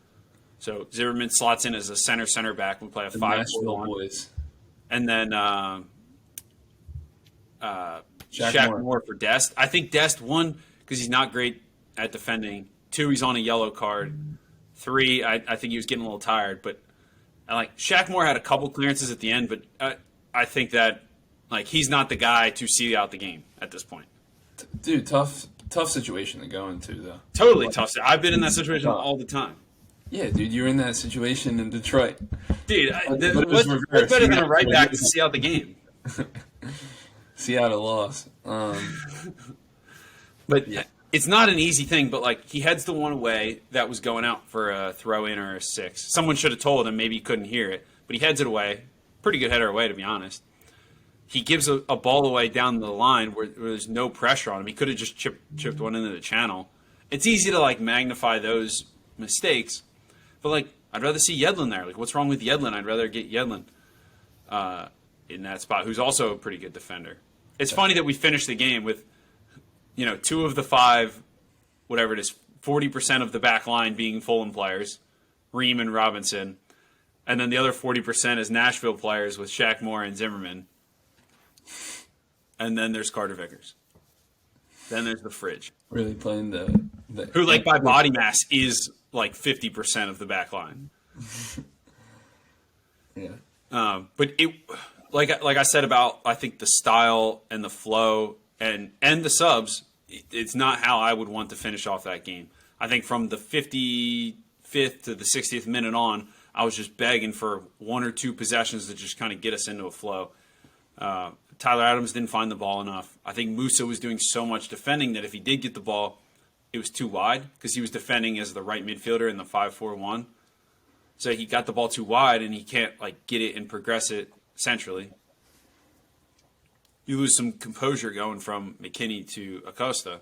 So Zimmerman slots in as a center back. We play a 5-4-1. Boys. And then Shaq Moore for Dest. I think Dest, 1, because he's not great at defending. 2, he's on a yellow card. 3, I think he was getting a little tired. But Shaq Moore had a couple clearances at the end, but I think that he's not the guy to see out the game at this point. Dude, tough situation to go into, though. Totally tough. I've been in that situation all the time. Yeah, dude, you were in that situation in Detroit. Dude, what's better than a right back to see out the game? Seattle lost. But yeah, it's not an easy thing, but he heads the one away that was going out for a throw in or a 6. Someone should have told him, maybe he couldn't hear it, but he heads it away. Pretty good header away, to be honest. He gives a ball away down the line where there's no pressure on him. He could have just chipped one into the channel. It's easy to magnify those mistakes, but I'd rather see Yedlin there. What's wrong with Yedlin? I'd rather get Yedlin in that spot, who's also a pretty good defender. It's funny that we finished the game with 2 of the 5, whatever it is, 40% of the back line being Fulham players, Ream and Robinson, and then the other 40% is Nashville players with Shaq Moore and Zimmerman. And then there's Carter-Vickers. Then there's the fridge. Really playing the who, by body mass, is 50% of the back line. Yeah. But it, like I said about, I think the style and the flow and the subs, it's not how I would want to finish off that game. I think from the 55th to the 60th minute on, I was just begging for 1 or 2 possessions to just kind of get us into a flow. Tyler Adams didn't find the ball enough. I think Musa was doing so much defending that if he did get the ball, it was too wide because he was defending as the right midfielder in the 5-4-1. So he got the ball too wide and he can't get it and progress it centrally. You lose some composure going from McKinney to Acosta.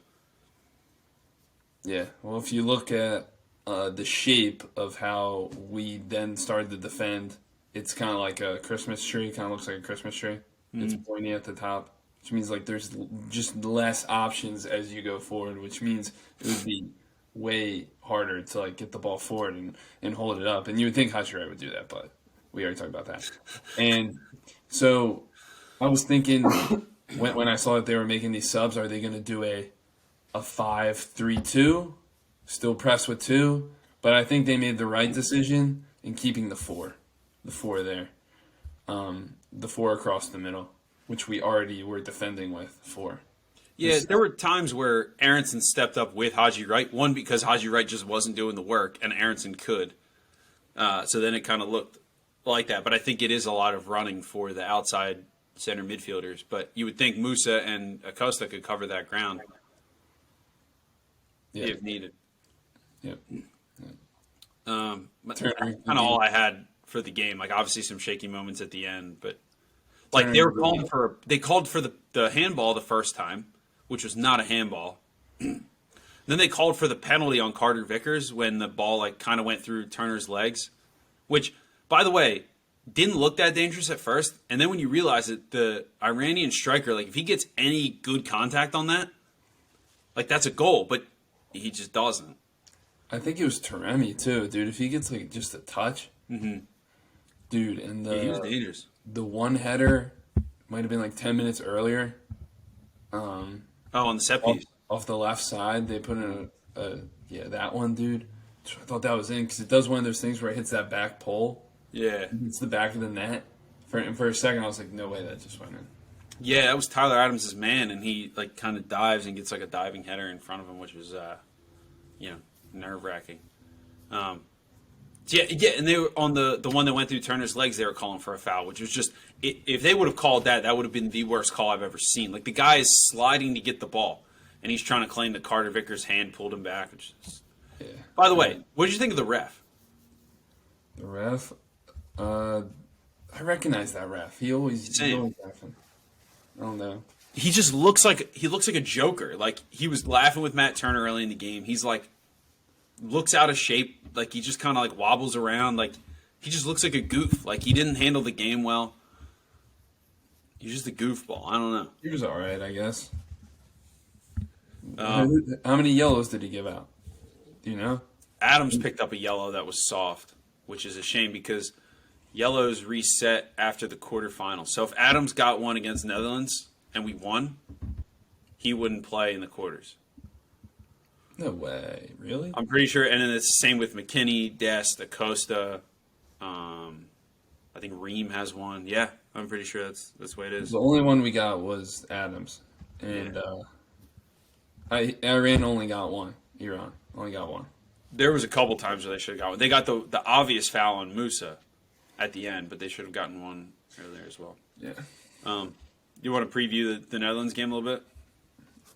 Yeah. Well, if you look at the shape of how we then started to defend, it's kind of like a Christmas tree. Kind of looks like a Christmas tree. Mm-hmm. It's pointy at the top, which means there's just less options as you go forward, which means it would be way harder to get the ball forward and hold it up. And you would think Haji Wright would do that, but we already talked about that. And so I was thinking when I saw that they were making these subs, are they going to do a 5-3-2, still press with 2? But I think they made the right decision in keeping the 4 there. The 4 across the middle, which we already were defending with 4. Yeah, there were times where Aronson stepped up with Haji Wright. One, because Haji Wright just wasn't doing the work, and Aronson could. So then it kind of looked like that. But I think it is a lot of running for the outside center midfielders. But you would think Musa and Acosta could cover that ground if needed. Yep. That's kind of all I had for the game. Obviously some shaky moments at the end, but they called for the handball the first time, which was not a handball. Then they called for the penalty on Carter-Vickers when the ball kind of went through Turner's legs, which, by the way, didn't look that dangerous at first. And then when you realize that the Iranian striker, if he gets any good contact on that, that's a goal, but he just doesn't. I think it was Taremi too, dude. If he gets just a touch, dude, and he was dangerous. The one header might have been 10 minutes earlier. On the set piece off the left side, they put in that one, dude. I thought that was in because it does one of those things where it hits that back pole. Yeah, it's the back of the net. For a second, I was like, no way, that just went in. Yeah, that was Tyler Adams' man, and he kind of dives and gets a diving header in front of him, which was nerve-wracking. And they were on the one that went through Turner's legs. They were calling for a foul, which was just if they would have called that would have been the worst call I've ever seen. The guy is sliding to get the ball, and he's trying to claim that Carter-Vickers' hand pulled him back. Which is, By the way, what did you think of the ref? The ref, I recognize that ref. He always laughing. I don't know. He just looks like a joker. He was laughing with Matt Turner early in the game. He's looks out of shape. He just kind of wobbles around. He just looks like a goof. He didn't handle the game well. He's just a goofball. I don't know. He was all right, I guess. Um, How many yellows did he give out? Do you know? Adams picked up a yellow that was soft, which is a shame because yellows reset after the quarterfinals. So if Adams got one against Netherlands and we won, he wouldn't play in the quarters. No way. Really? I'm pretty sure. And then it's the same with McKinney, Dest, Acosta. I think Ream has one. Yeah, I'm pretty sure that's the way it is. The only one we got was Adams. And Iran only got one. Iran only got one. There was a couple times where they should have got one. They got the obvious foul on Musa at the end, but they should have gotten one earlier as well. Yeah. You want to preview the Netherlands game a little bit?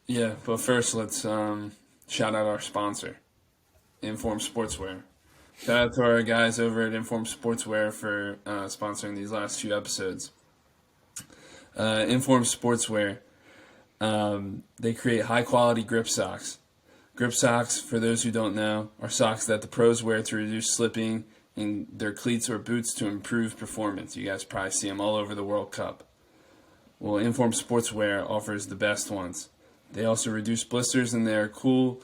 Yeah, but first let's shout out our sponsor, Inform Sportswear. Shout out to our guys over at Inform Sportswear for sponsoring these last few episodes. Inform Sportswear, they create high-quality grip socks. Grip socks, for those who don't know, are socks that the pros wear to reduce slipping in their cleats or boots to improve performance. You guys probably see them all over the World Cup. Well, Inform Sportswear offers the best ones. They also reduce blisters, and they're a cool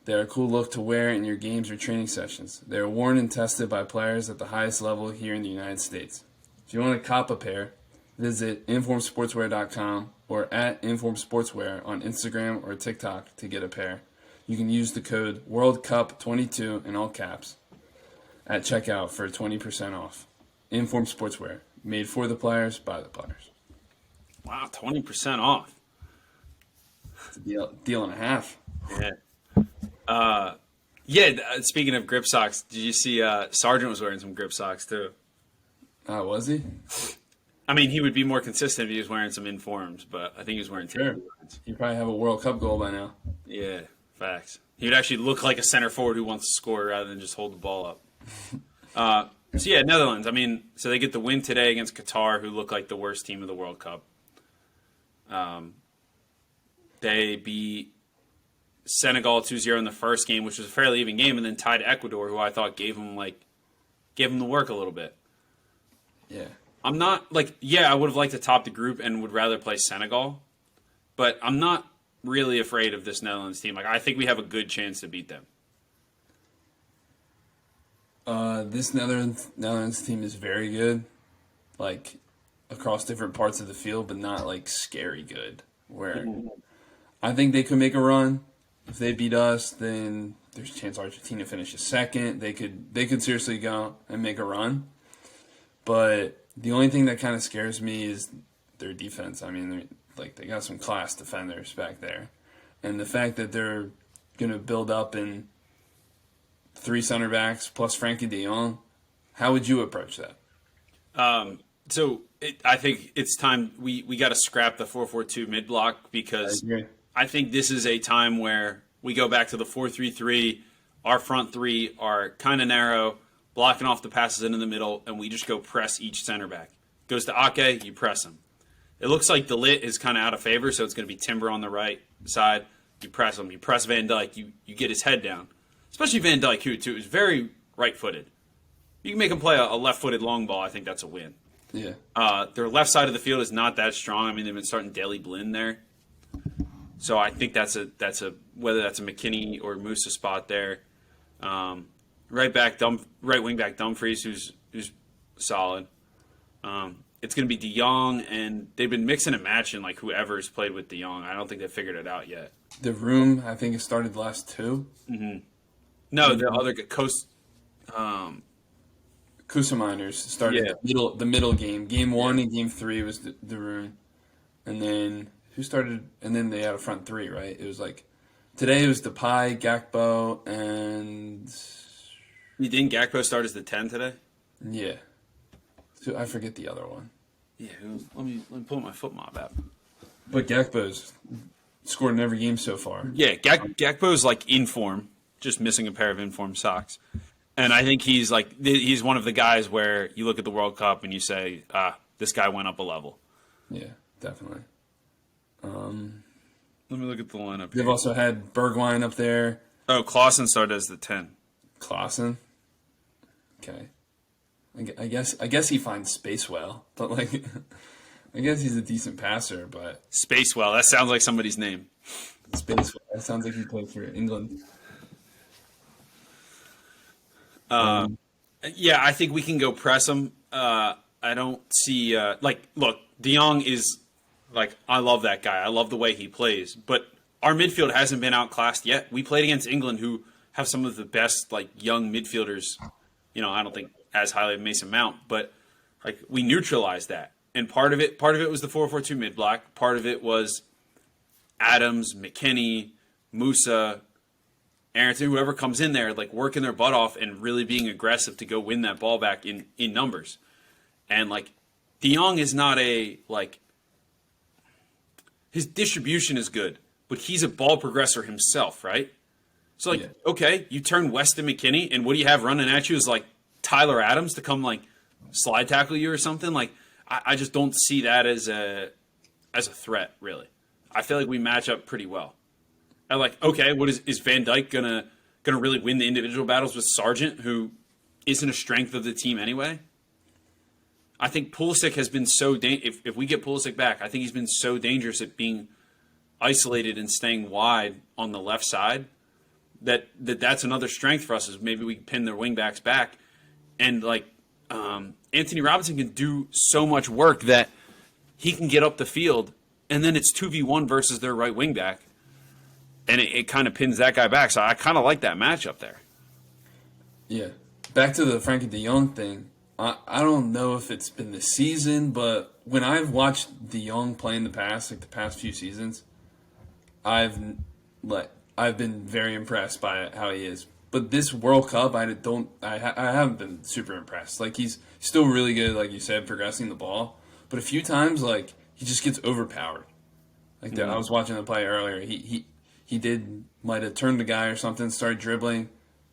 look to wear in your games or training sessions. They're worn and tested by players at the highest level here in the United States. If you want to cop a pair, visit informsportswear.com or at informsportswear on Instagram or TikTok to get a pair. You can use the code WorldCup22 in all caps at checkout for 20% off. Inform Sportswear, made for the players, by the players. Wow, 20% off. It's a deal and a half. Yeah. Speaking of grip socks, did you see Sargent was wearing some grip socks too? Was he? I mean, he would be more consistent if he was wearing some Informs, but I think he was wearing Sure. You probably have a World Cup goal by now. Yeah, facts. He would actually look like a center forward who wants to score rather than just hold the ball up. So yeah, Netherlands. I mean, so they get the win today against Qatar, who look like the worst team of the World Cup. They beat Senegal 2-0 in the first game, which was a fairly even game, and then tied Ecuador, who I thought gave them the work a little bit. Yeah. I'm not I would have liked to top the group and would rather play Senegal, but I'm not really afraid of this Netherlands team. I think we have a good chance to beat them. This Netherlands team is very good, across different parts of the field, but not scary good. Where I think they could make a run. If they beat us, then there's a chance Argentina finishes second. They could seriously go and make a run. But the only thing that kind of scares me is their defense. I mean, they got some class defenders back there, and the fact that they're gonna build up in 3 center backs plus Frankie De Jong. How would you approach that? I think it's time we got to scrap the 4-4-2 mid block because I think this is a time where we go back to the 4-3-3. Our front three are kind of narrow, blocking off the passes into the middle, and we just go press each center back. Goes to Ake, you press him. It looks like the lit is kind of out of favor, so it's going to be Timber on the right side. You press him. You press Van Dijk. You get his head down. Especially Van Dijk, who too is very right-footed. You can make him play a left-footed long ball. I think that's a win. Yeah. Their left side of the field is not that strong. I mean, they've been starting Daley Blind there. So I think that's a whether that's a McKinney or Musa spot there. Right wing back Dumfries, who's solid. It's going to be De Jong, and they've been mixing and matching whoever's played with De Jong. I don't think they've figured it out yet. The Room, I think, has started the last 2. Mm-hmm. No, the other Kusaminers started the middle game. Game 1 and Game 3 was the Room, and then who started? And then they had a front 3, right? It was today it was Depay, Gakpo, and you didn't Gakpo start as the 10 today? Yeah. So I forget the other one. Yeah, let me pull my foot mob app. But Gakpo's scored in every game so far. Yeah, Gakpo's in form, just missing a pair of informed socks. And I think he's one of the guys where you look at the World Cup and you say, this guy went up a level. Yeah, definitely. Let me look at the lineup. They've also had Bergwijn up there. Oh, Klaassen started as the 10. Klaassen? Okay. I guess he finds space well, but I guess he's a decent passer, but Spacewell. That sounds like somebody's name. Space. That sounds like he played for England. Yeah, I think we can go press him. I don't see look, De Jong is I love that guy. I love the way he plays, but our midfield hasn't been outclassed yet. We played against England, who have some of the best young midfielders. I don't think as highly of Mason Mount, but we neutralized that. And part of it was the 4-4-2 mid block. Part of it was Adams, McKennie, Musa, Aronson, whoever comes in there, working their butt off and really being aggressive to go win that ball back in numbers. And De Jong is not his distribution is good, but he's a ball progressor himself, right? So okay, you turn Weston McKennie, and what do you have running at you is Tyler Adams to come slide tackle you or something. I just don't see that as a threat, really. I feel like we match up pretty well. Okay, what is Van Dijk gonna really win the individual battles with Sargent, who isn't a strength of the team anyway? I think Pulisic has been so if we get Pulisic back, I think he's been so dangerous at being isolated and staying wide on the left side that's another strength for us, is maybe we can pin their wingbacks back. And Anthony Robinson can do so much work that he can get up the field, and then it's 2v1 versus their right wing back, and it kind of pins that guy back. So I kind of like that matchup there. Yeah. Back to the Frankie De Jong thing. I don't know if it's been this season, but when I've watched De Jong play in the past, the past few seasons, I've been very impressed by how he is. But this World Cup, I haven't been super impressed. He's still really good, like you said, progressing the ball. But a few times, he just gets overpowered. I was watching the play earlier. He might have turned the guy or something, started dribbling,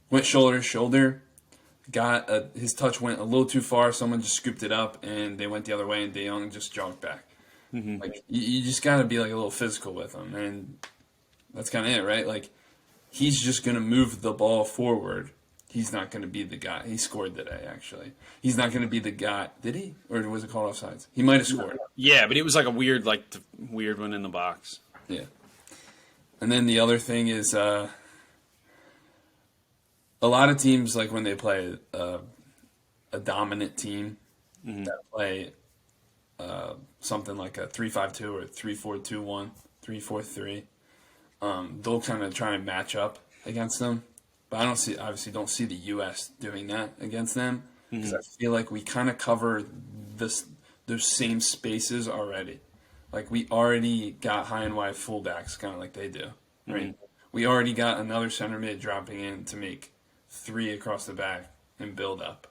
went shoulder to shoulder, his touch went a little too far. Someone just scooped it up, and they went the other way, and De Jong just jogged back. Mm-hmm. You just got to be a little physical with him, and that's kind of it, right? He's just going to move the ball forward. He's not going to be the guy. He scored today, actually. He's not going to be the guy. Did he? Or was it called offsides? He might have scored. Yeah, but it was a weird one in the box. Yeah. And then the other thing is a lot of teams, when they play a dominant team that play something like a 3-5-2 or 3-4-2-1, 3-4-3, they'll kind of try and match up against them. But obviously don't see the U.S. doing that against them, because I feel like we kind of cover those same spaces already. We already got high and wide fullbacks, kind of like they do, right? Mm-hmm. We already got another center mid dropping in to make 3 across the back and build up.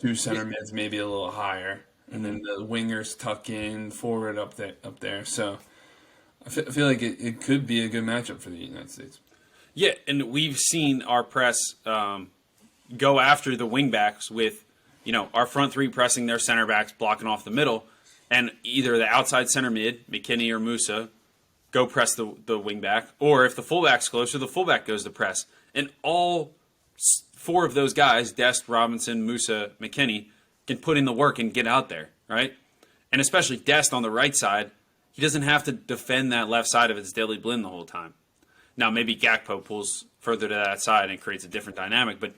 2 center mids maybe a little higher, and then the wingers tuck in forward up there. So I feel like it could be a good matchup for the United States. Yeah, and we've seen our press go after the wingbacks with, our front 3 pressing their center backs, blocking off the middle, and either the outside center mid, McKennie or Musa, go press the wingback, or if the fullback's closer, the fullback goes to press. And all 4 of those guys, Dest, Robinson, Musa, McKennie, can put in the work and get out there, right? And especially Dest on the right side, he doesn't have to defend that left side of his Daley Blind the whole time. Now, maybe Gakpo pulls further to that side and creates a different dynamic, but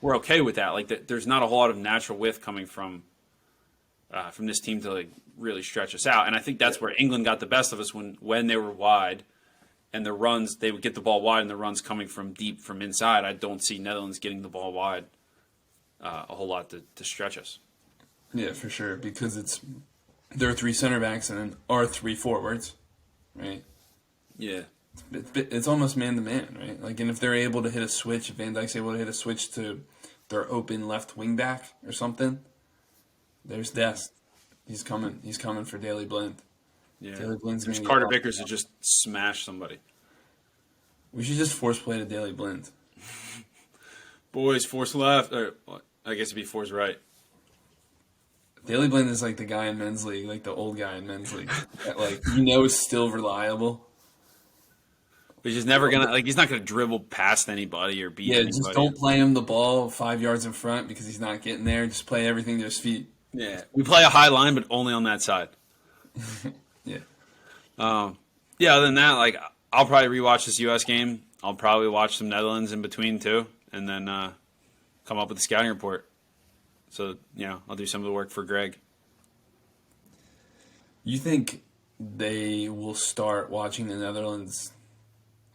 we're okay with that. There's not a whole lot of natural width coming from this team to really stretch us out. And I think that's where England got the best of us when they were wide, and the runs, they would get the ball wide, and the runs coming from deep from inside. I don't see Netherlands getting the ball wide a whole lot to stretch us. Yeah, for sure, because there are 3 center backs and then our 3 forwards, right? Yeah. It's almost man-to-man, right? And if they're able to hit a switch, if Van Dijk's able to hit a switch to their open left wing back or something, there's Dest. He's coming for Daley Blind. Yeah. Daley Blind's there's Carter-Vickers to just smash somebody. We should just force play to Daley Blind. Boys, force left. Or I guess it'd be force right. Daley Blind is the guy in men's league, the old guy in men's league. That, is still reliable. But he's never gonna he's not gonna dribble past anybody or beat anybody. Just don't play him the ball 5 yards in front because he's not getting there. Just play everything to his feet. Yeah, we play a high line, but only on that side. Yeah. Yeah, other than that, like, I'll probably rewatch this U.S. game. I'll probably watch some Netherlands in between, too, and then come up with a scouting report. So, I'll do some of the work for Greg. You think they will start watching the Netherlands,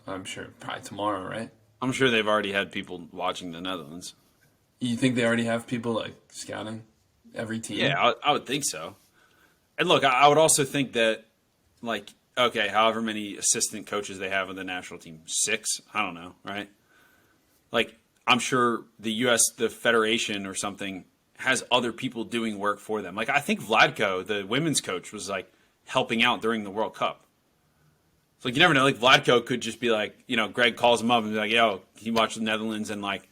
I'm sure, probably tomorrow, right? I'm sure they've already had people watching the Netherlands. You think they already have people, like, scouting every team? Yeah, I would think so. And look, I would also think that, like, okay, however many assistant coaches they have on the national team, 6? I don't know, right? Like, I'm sure the Federation or something has other people doing work for them. Like, I think Vlatko, the women's coach, was, like, helping out during the World Cup. So, like, you never know. Like, Vlatko could just be like, Greg calls him up and be like, yo, can you watch the Netherlands and, like,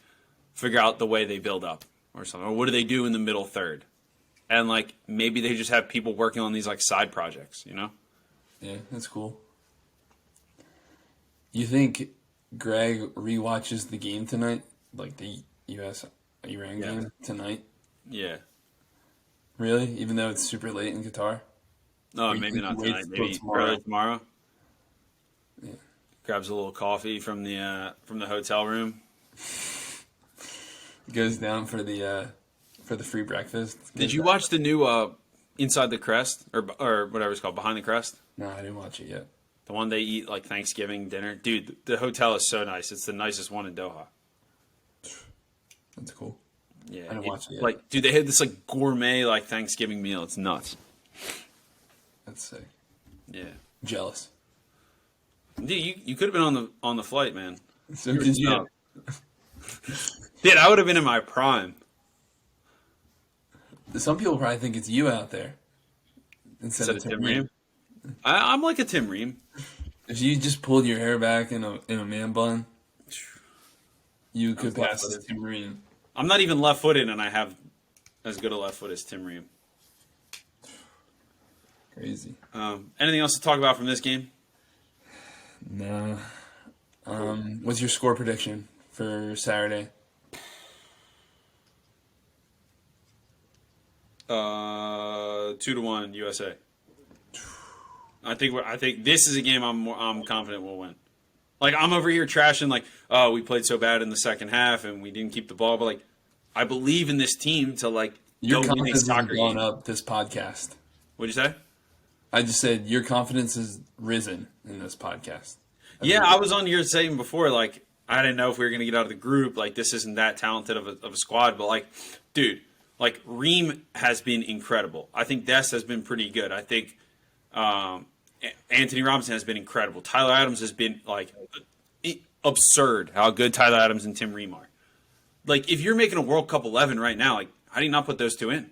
figure out the way they build up or something? Or what do they do in the middle third? And, like, maybe they just have people working on these, like, side projects, Yeah, that's cool. You think Greg rewatches the game tonight? Like the U.S.-Iran game tonight? Yeah. Really? Even though it's super late in Qatar? No, Or you maybe think not he waits tonight. till Maybe tomorrow? early tomorrow. Yeah. Grabs a little coffee from the hotel room. Goes down for the free breakfast. Did you watch the new Inside the Crest or whatever it's called, Behind the Crest? No, I didn't watch it yet. The one they eat like Thanksgiving dinner. Dude, the hotel is so nice. It's the nicest one in Doha. That's cool. Yeah, I didn't watch it yet. Like, dude, they had this like gourmet like Thanksgiving meal. It's nuts. That's sick. Yeah, Jealous. dude, you could have been on the flight, man. So did you? Dude, I would have been in my prime. Some people probably think it's you out there instead of Tim Ream. I'm like a Tim Ream. If you just pulled your hair back in a man bun, you could pass as Tim Ream. I'm not even left-footed, and I have as good a left foot as Tim Ream. Crazy. Anything else to talk about from this game? No. What's your score prediction for Saturday? 2-1 USA. I think this is a game I'm confident we'll win. Like, I'm over here trashing like, oh, we played so bad in the second half and we didn't keep the ball, but like, I believe in this team to like Your go win a confidence has soccer gone game. up this podcast. What'd you say? I just said your confidence has risen in this podcast. Yeah, I was on your saying before, like, I didn't know if we were going to get out of the group. Like, this isn't that talented of a squad. But, like, dude, like, Reem has been incredible. I think Des has been pretty good. I think Anthony Robinson has been incredible. Tyler Adams has been, like, absurd how good Tyler Adams and Tim Ream are. Like, if you're making a World Cup 11 right now, like, how do you not put those two in?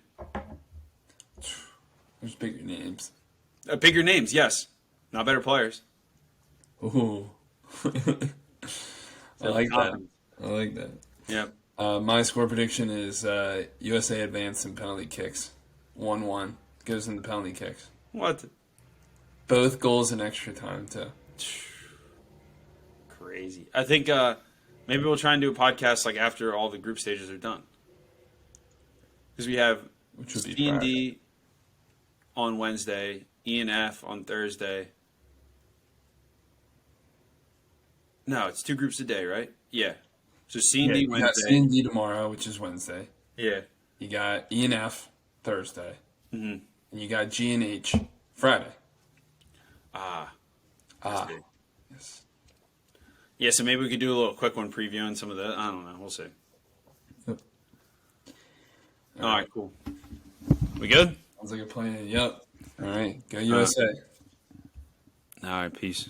There's bigger names. Bigger names, yes. Not better players. Ooh. I like that. I like that. Yep. My score prediction is USA advance in penalty kicks. 1-1. Goes into penalty kicks. What? Both goals in extra time, too. Crazy. I think maybe we'll try and do a podcast like after all the group stages are done. Because we have Which would be C&D on Wednesday, E and F on Thursday. No, it's 2 groups a day, right? Yeah. So C&D You got Wednesday. C&D tomorrow, which is Wednesday. Yeah. You got E and F Thursday. Mm-hmm. And you got G and H Friday. Ah. Yes. Yeah, so maybe we could do a little quick one previewing some of the. I don't know. We'll see. Yep. All right, cool. We good? Sounds like a plan. Yep. All right. Go USA. All right, peace.